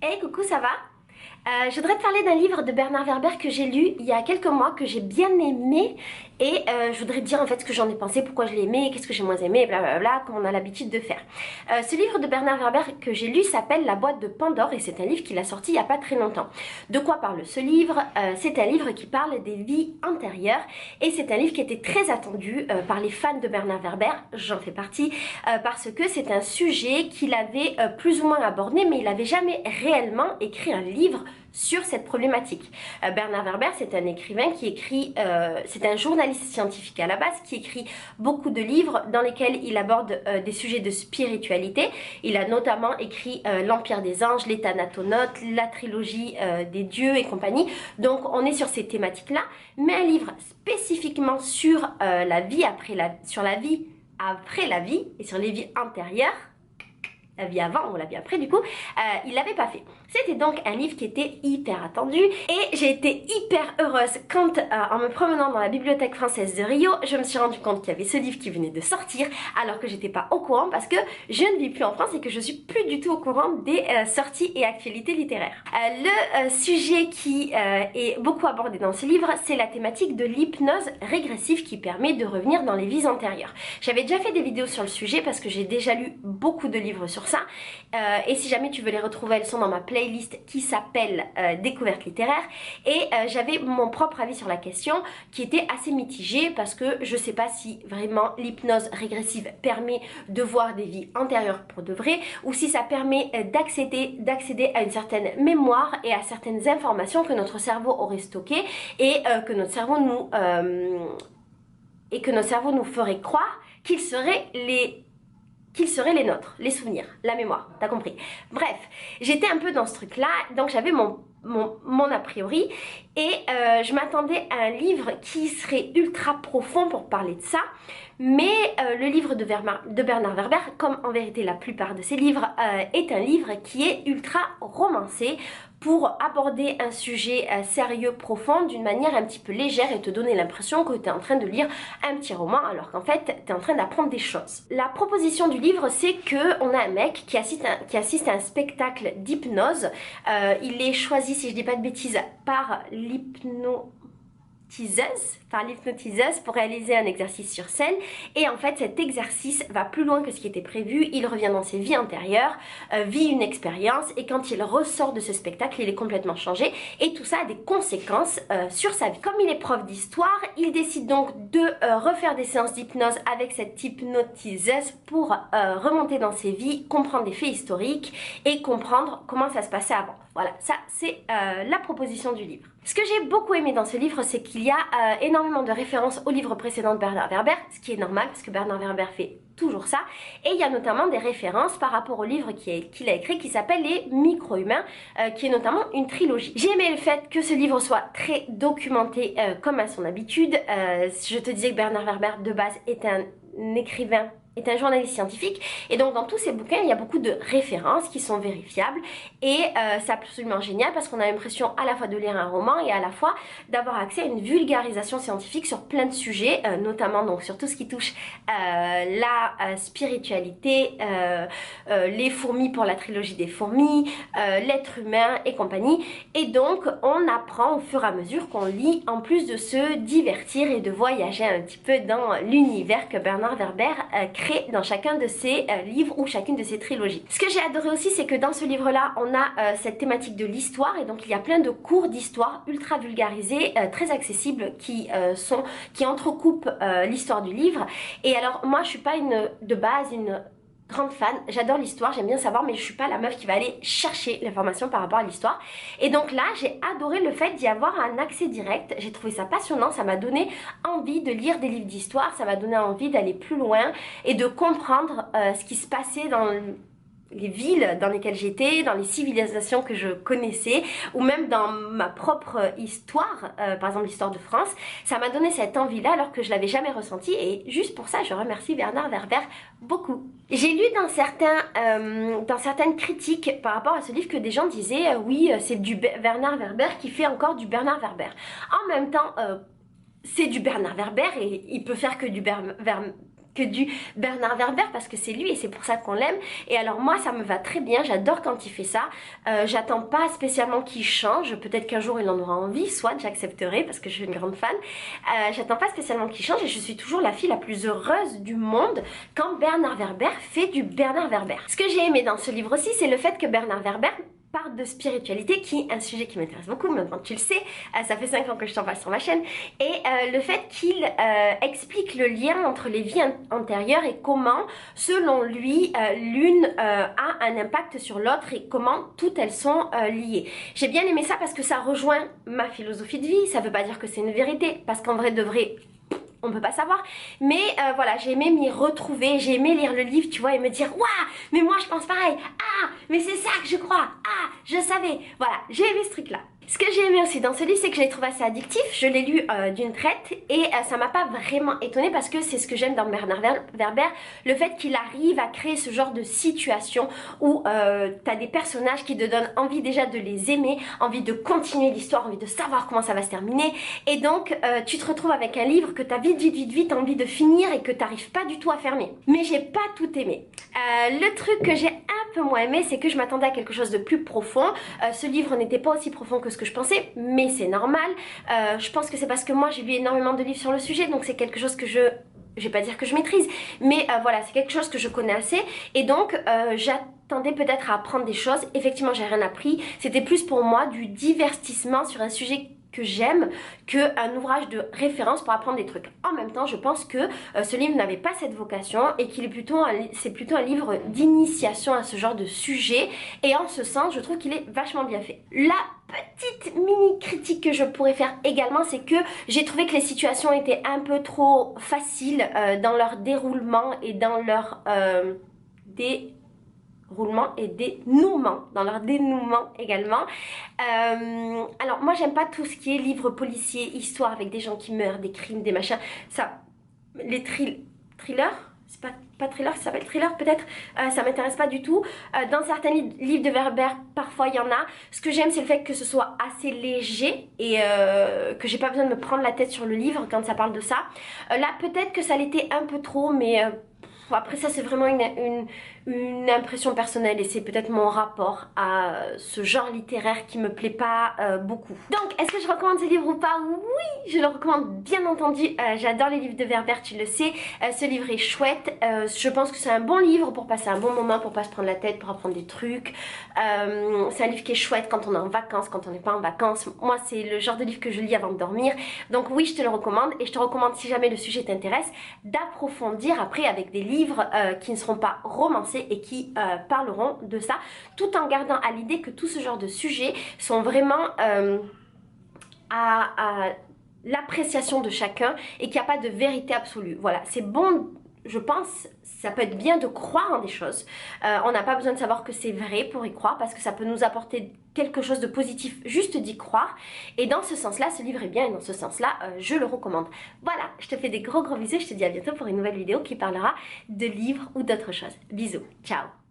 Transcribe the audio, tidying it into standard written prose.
Hey, coucou, ça va? Je voudrais te parler d'un livre de Bernard Werber que j'ai lu il y a quelques mois, que j'ai bien aimé. Et je voudrais te dire en fait ce que j'en ai pensé, pourquoi je l'ai aimé, qu'est-ce que j'ai moins aimé, blablabla, comme on a l'habitude de faire. Ce livre de Bernard Werber que j'ai lu s'appelle La boîte de Pandore et c'est un livre qu'il a sorti il n'y a pas très longtemps. De quoi parle ce livre? C'est un livre qui parle des vies antérieures et c'est un livre qui était très attendu par les fans de Bernard Werber, j'en fais partie, parce que c'est un sujet qu'il avait plus ou moins abordé mais il n'avait jamais réellement écrit un livre sur cette problématique. Bernard Werber, c'est un écrivain qui écrit, c'est un journaliste scientifique à la base, qui écrit beaucoup de livres dans lesquels il aborde des sujets de spiritualité. Il a notamment écrit L'Empire des Anges, Les Thanatonautes, la trilogie des dieux et compagnie. Donc on est sur ces thématiques-là, mais un livre spécifiquement sur la vie après la vie et sur les vies antérieures, la vie avant ou la vie après du coup, il l'avait pas fait. C'était donc un livre qui était hyper attendu et j'ai été hyper heureuse quand en me promenant dans la bibliothèque française de Rio, je me suis rendu compte qu'il y avait ce livre qui venait de sortir alors que j'étais pas au courant parce que je ne vis plus en France et que je suis plus du tout au courant des sorties et actualités littéraires. Le sujet qui est beaucoup abordé dans ce livre, c'est la thématique de l'hypnose régressive qui permet de revenir dans les vies antérieures. J'avais déjà fait des vidéos sur le sujet parce que j'ai déjà lu beaucoup de livres sur ça et si jamais tu veux les retrouver, elles sont dans ma playlist qui s'appelle Découverte littéraire et j'avais mon propre avis sur la question qui était assez mitigé parce que je sais pas si vraiment l'hypnose régressive permet de voir des vies antérieures pour de vrai ou si ça permet d'accéder à une certaine mémoire et à certaines informations que notre cerveau aurait stockées et que notre cerveau nous ferait croire qu'ils seraient les nôtres, les souvenirs, la mémoire, t'as compris. Bref, j'étais un peu dans ce truc-là, donc j'avais mon a priori et je m'attendais à un livre qui serait ultra profond pour parler de ça, mais le livre de Bernard Werber, comme en vérité la plupart de ses livres, est un livre qui est ultra romancé pour aborder un sujet sérieux, profond, d'une manière un petit peu légère et te donner l'impression que tu es en train de lire un petit roman alors qu'en fait tu es en train d'apprendre des choses. La proposition du livre, c'est qu'on a un mec qui assiste à un spectacle d'hypnose. Il est choisi, si je dis pas de bêtises, par l'hypnotiseuse pour réaliser un exercice sur scène et en fait cet exercice va plus loin que ce qui était prévu. Il revient dans ses vies antérieures, vit une expérience et quand il ressort de ce spectacle il est complètement changé et tout ça a des conséquences sur sa vie. Comme il est prof d'histoire, il décide donc de refaire des séances d'hypnose avec cette hypnotiseuse pour remonter dans ses vies, comprendre des faits historiques et comprendre comment ça se passait avant. Voilà, ça c'est la proposition du livre. Ce que j'ai beaucoup aimé dans ce livre, c'est qu'il y a énormément de références au livre précédent de Bernard Werber, ce qui est normal parce que Bernard Werber fait toujours ça. Et il y a notamment des références par rapport au livre qu'il a écrit qui s'appelle Les Micro-Humains, qui est notamment une trilogie. J'ai aimé le fait que ce livre soit très documenté comme à son habitude. Je te disais que Bernard Werber de base est un écrivain, est un journaliste scientifique et donc dans tous ces bouquins il y a beaucoup de références qui sont vérifiables et c'est absolument génial parce qu'on a l'impression à la fois de lire un roman et à la fois d'avoir accès à une vulgarisation scientifique sur plein de sujets, notamment donc sur tout ce qui touche la spiritualité, les fourmis pour la trilogie des fourmis, l'être humain et compagnie. Et donc on apprend au fur et à mesure qu'on lit, en plus de se divertir et de voyager un petit peu dans l'univers que Bernard Werber crée dans chacun de ses livres ou chacune de ses trilogies. Ce que j'ai adoré aussi, c'est que dans ce livre-là, on a cette thématique de l'histoire et donc il y a plein de cours d'histoire ultra vulgarisés, très accessibles qui entrecoupent l'histoire du livre. Et alors moi, je suis pas de base une grande fan, j'adore l'histoire, j'aime bien savoir, mais je suis pas la meuf qui va aller chercher l'information par rapport à l'histoire. Et donc là, j'ai adoré le fait d'y avoir un accès direct, j'ai trouvé ça passionnant, ça m'a donné envie de lire des livres d'histoire, ça m'a donné envie d'aller plus loin et de comprendre ce qui se passait dans les villes dans lesquelles j'étais, dans les civilisations que je connaissais ou même dans ma propre histoire, par exemple l'histoire de France. Ça m'a donné cette envie-là alors que je l'avais jamais ressenti et juste pour ça je remercie Bernard Werber beaucoup. J'ai lu dans certaines critiques par rapport à ce livre que des gens disaient oui c'est du Bernard Werber qui fait encore du Bernard Werber. En même temps c'est du Bernard Werber et il peut faire que du que du Bernard Werber parce que c'est lui et c'est pour ça qu'on l'aime. Et alors moi ça me va très bien, j'adore quand il fait ça. J'attends pas spécialement qu'il change, peut-être qu'un jour il en aura envie, soit j'accepterai parce que je suis une grande fan. J'attends pas spécialement qu'il change et je suis toujours la fille la plus heureuse du monde quand Bernard Werber fait du Bernard Werber. Ce que j'ai aimé dans ce livre aussi, c'est le fait que Bernard Werber parle de spiritualité, qui est un sujet qui m'intéresse beaucoup, maintenant tu le sais, ça fait 5 ans que je t'en parle sur ma chaîne, et le fait qu'il explique le lien entre les vies antérieures et comment, selon lui, l'une a un impact sur l'autre et comment toutes elles sont liées. J'ai bien aimé ça parce que ça rejoint ma philosophie de vie, ça veut pas dire que c'est une vérité, parce qu'en vrai de vrai, on peut pas savoir, mais voilà, j'ai aimé m'y retrouver, j'ai aimé lire le livre, tu vois, et me dire waouh, mais moi je pense pareil, ah, mais c'est ça que je crois, ah, je savais, voilà, j'ai aimé ce truc là. Ce que j'ai aimé aussi dans ce livre, c'est que je l'ai trouvé assez addictif, je l'ai lu d'une traite et ça m'a pas vraiment étonnée parce que c'est ce que j'aime dans Bernard Werber, le fait qu'il arrive à créer ce genre de situation où t'as des personnages qui te donnent envie déjà de les aimer, envie de continuer l'histoire, envie de savoir comment ça va se terminer, et donc tu te retrouves avec un livre que t'as vite envie de finir et que t'arrives pas du tout à fermer. Mais j'ai pas tout aimé. Le truc que j'ai un peu moins aimé, c'est que je m'attendais à quelque chose de plus profond. Ce livre n'était pas aussi profond que ce que je pensais, mais c'est normal. Je pense que c'est parce que moi j'ai lu énormément de livres sur le sujet, donc c'est quelque chose que je vais pas dire que je maîtrise, mais voilà, c'est quelque chose que je connais assez, et donc j'attendais peut-être à apprendre des choses. Effectivement, j'ai rien appris, c'était plus pour moi du divertissement sur un sujet que j'aime qu'un ouvrage de référence pour apprendre des trucs. En même temps, je pense que ce livre n'avait pas cette vocation et qu'il est plutôt un livre d'initiation à ce genre de sujet, et en ce sens, je trouve qu'il est vachement bien fait. La petite mini critique que je pourrais faire également, c'est que j'ai trouvé que les situations étaient un peu trop faciles dans leur déroulement et dans leur dans leur dénouement également. Alors moi j'aime pas tout ce qui est livre policier, histoire avec des gens qui meurent, des crimes, des machins, ça, les thrillers, c'est pas thriller, ça s'appelle thriller peut-être, ça m'intéresse pas du tout. Dans certains livres de Werber, parfois il y en a. Ce que j'aime, c'est le fait que ce soit assez léger et que j'ai pas besoin de me prendre la tête sur le livre quand ça parle de ça. Là peut-être que ça l'était un peu trop, mais après ça c'est vraiment une impression personnelle et c'est peut-être mon rapport à ce genre littéraire qui me plaît pas beaucoup. Donc est-ce que je recommande ce livre ou pas? Oui, je le recommande bien entendu. J'adore les livres de Werber, tu le sais. Ce livre est chouette. Je pense que c'est un bon livre pour passer un bon moment, pour pas se prendre la tête, pour apprendre des trucs. C'est un livre qui est chouette quand on est en vacances, quand on n'est pas en vacances. Moi c'est le genre de livre que je lis avant de dormir. Donc oui, je te le recommande, et je te recommande, si jamais le sujet t'intéresse, d'approfondir après avec des livres qui ne seront pas romancés et qui parleront de ça, tout en gardant à l'idée que tout ce genre de sujets sont vraiment à l'appréciation de chacun et qu'il n'y a pas de vérité absolue. Voilà, c'est bon, je pense, ça peut être bien de croire en des choses. On n'a pas besoin de savoir que c'est vrai pour y croire, parce que ça peut nous apporter quelque chose de positif juste d'y croire. Et dans ce sens-là, ce livre est bien, et dans ce sens-là, je le recommande. Voilà, je te fais des gros bisous, je te dis à bientôt pour une nouvelle vidéo qui parlera de livres ou d'autres choses. Bisous, ciao.